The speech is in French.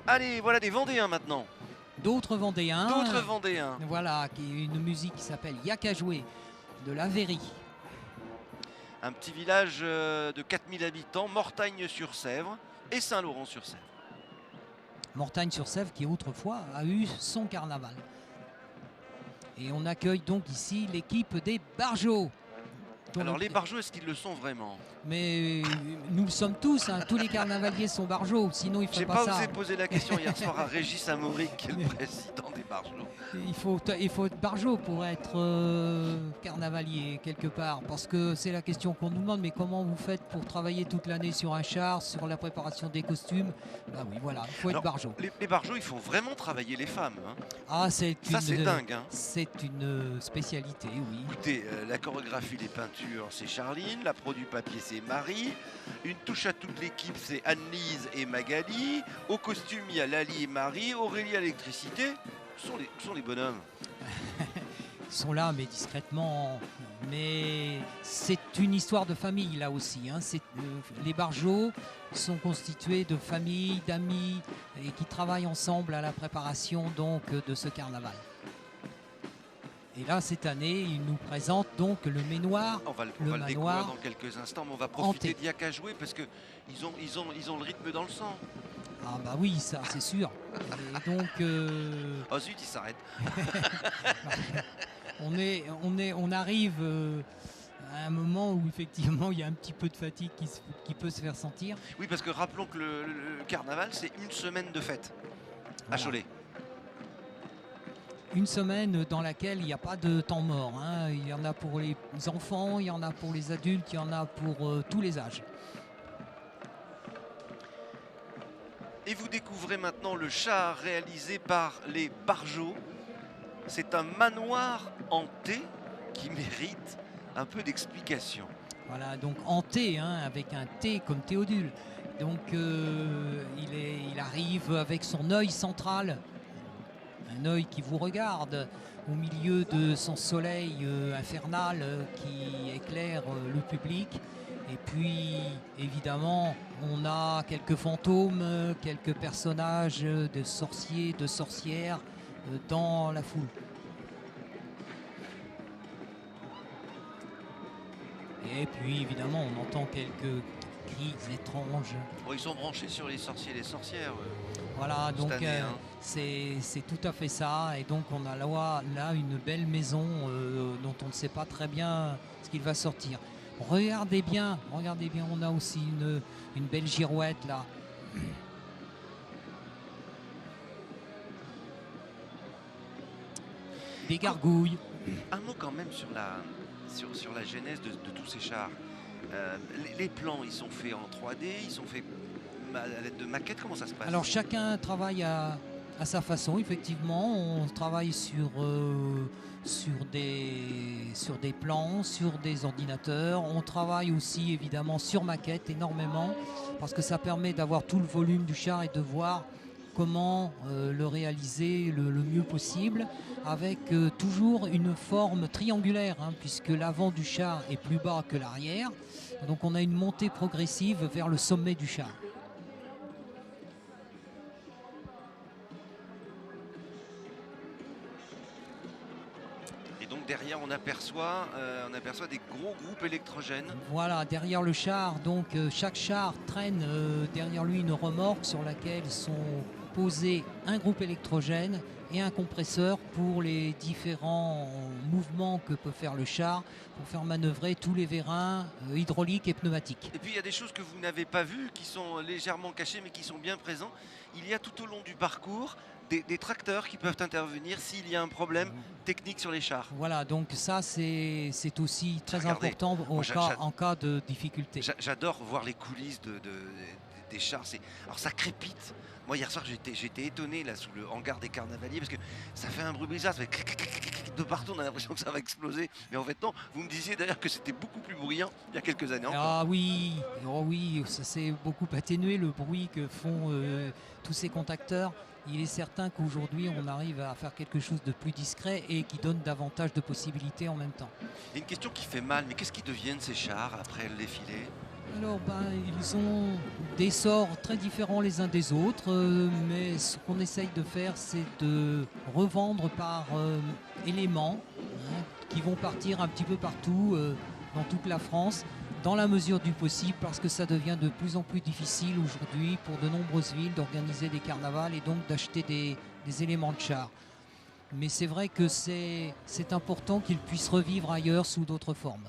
Allez, voilà des Vendéens maintenant. D'autres Vendéens. D'autres Vendéens. Voilà, qui est une musique qui s'appelle Y'a qu'à jouer, de la Véry. Un petit village de 4000 habitants, Mortagne-sur-Sèvre et Saint-Laurent-sur-Sèvre. Mortagne-sur-Sèvre qui autrefois a eu son carnaval. Et on accueille donc ici l'équipe des Barjots. Alors les Barjots, est-ce qu'ils le sont vraiment? Mais nous le sommes tous, hein. Tous les carnavaliers sont Barjots, sinon il ne J'ai ferait pas pas ça. osé poser la question hier soir à Régis Amaury, qui est le président des Barjots. Il faut être Barjot pour être carnavalier quelque part, parce que c'est la question qu'on nous demande, mais comment vous faites pour travailler toute l'année sur un char, sur la préparation des costumes? Ben oui, voilà, il faut être Barjot. Les Barjots, il faut vraiment travailler les femmes. Hein. Ah, c'est dingue. Hein. C'est une spécialité, oui. Écoutez, la chorégraphie, les peintures, c'est Charline, la pro du papier, c'est Marie, une touche à toute l'équipe, c'est Anne-Lise et Magali, au costume, il y a Lali et Marie, Aurélie à l'électricité, ce sont les bonhommes. Ils sont là, mais discrètement. Mais c'est une histoire de famille, là aussi. Hein. Les Barjots sont constitués de familles, d'amis, et qui travaillent ensemble à la préparation donc, de ce carnaval. Et là, cette année, ils nous présentent donc le Ménoir. On va le découvrir dans quelques instants, mais on va profiter d'Y'a qu'à jouer parce qu'ils ont le rythme dans le sang. Ah bah oui, ça c'est sûr. Et donc, oh zut, il s'arrête. on arrive à un moment où effectivement il y a un petit peu de fatigue qui peut se faire sentir. Oui, parce que rappelons que le carnaval, c'est une semaine de fête à Cholet. Une semaine dans laquelle il n'y a pas de temps mort. Hein. Il y en a pour les enfants, il y en a pour les adultes, il y en a pour tous les âges. Et vous découvrez maintenant le char réalisé par les Barjots. C'est un manoir hanté qui mérite un peu d'explication. Voilà, donc hanté, hein, avec un T comme Théodule. Donc il arrive avec son œil central, un œil qui vous regarde au milieu de son soleil infernal qui éclaire le public. Et puis, évidemment, on a quelques fantômes, quelques personnages de sorciers, de sorcières dans la foule. Et puis, évidemment, on entend quelques cris étranges. Bon, ils sont branchés sur les sorciers et les sorcières. Voilà, donc année, hein. c'est tout à fait ça. Et donc, on a là une belle maison dont on ne sait pas très bien ce qu'il va sortir. Regardez bien, on a aussi une belle girouette là. Des gargouilles. Un mot quand même sur la genèse de tous ces chars. Les plans, ils sont faits en 3D, ils sont faits à l'aide de maquettes, comment ça se passe? Alors chacun travaille à sa façon, effectivement. On travaille sur des plans, sur des ordinateurs. On travaille aussi évidemment sur maquette énormément parce que ça permet d'avoir tout le volume du char et de voir comment le réaliser le mieux possible avec toujours une forme triangulaire hein, puisque l'avant du char est plus bas que l'arrière. Donc on a une montée progressive vers le sommet du char. Derrière, on aperçoit des gros groupes électrogènes. Voilà, derrière le char, donc chaque char traîne derrière lui une remorque sur laquelle sont posés un groupe électrogène et un compresseur pour les différents mouvements que peut faire le char pour faire manœuvrer tous les vérins hydrauliques et pneumatiques. Et puis il y a des choses que vous n'avez pas vues, qui sont légèrement cachées mais qui sont bien présents. Il y a tout au long du parcours des tracteurs qui peuvent intervenir s'il y a un problème technique sur les chars. Voilà, donc ça c'est aussi très important en cas de difficulté. J'adore voir les coulisses des chars. Alors ça crépite. Moi hier soir j'étais étonné là sous le hangar des carnavaliers parce que ça fait un bruit bizarre, ça fait de partout, on a l'impression que ça va exploser. Mais en fait non, vous me disiez d'ailleurs que c'était beaucoup plus bruyant il y a quelques années encore. Ah oui, ça s'est beaucoup atténué le bruit que font tous ces contacteurs. Il est certain qu'aujourd'hui on arrive à faire quelque chose de plus discret et qui donne davantage de possibilités en même temps. Il y a une question qui fait mal, mais qu'est-ce qu'ils deviennent ces chars après le défilé? Alors, ils ont des sorts très différents les uns des autres, mais ce qu'on essaye de faire, c'est de revendre par éléments, hein, qui vont partir un petit peu partout, dans toute la France, dans la mesure du possible, parce que ça devient de plus en plus difficile aujourd'hui pour de nombreuses villes d'organiser des carnavals et donc d'acheter des éléments de char. Mais c'est vrai que c'est important qu'ils puissent revivre ailleurs sous d'autres formes.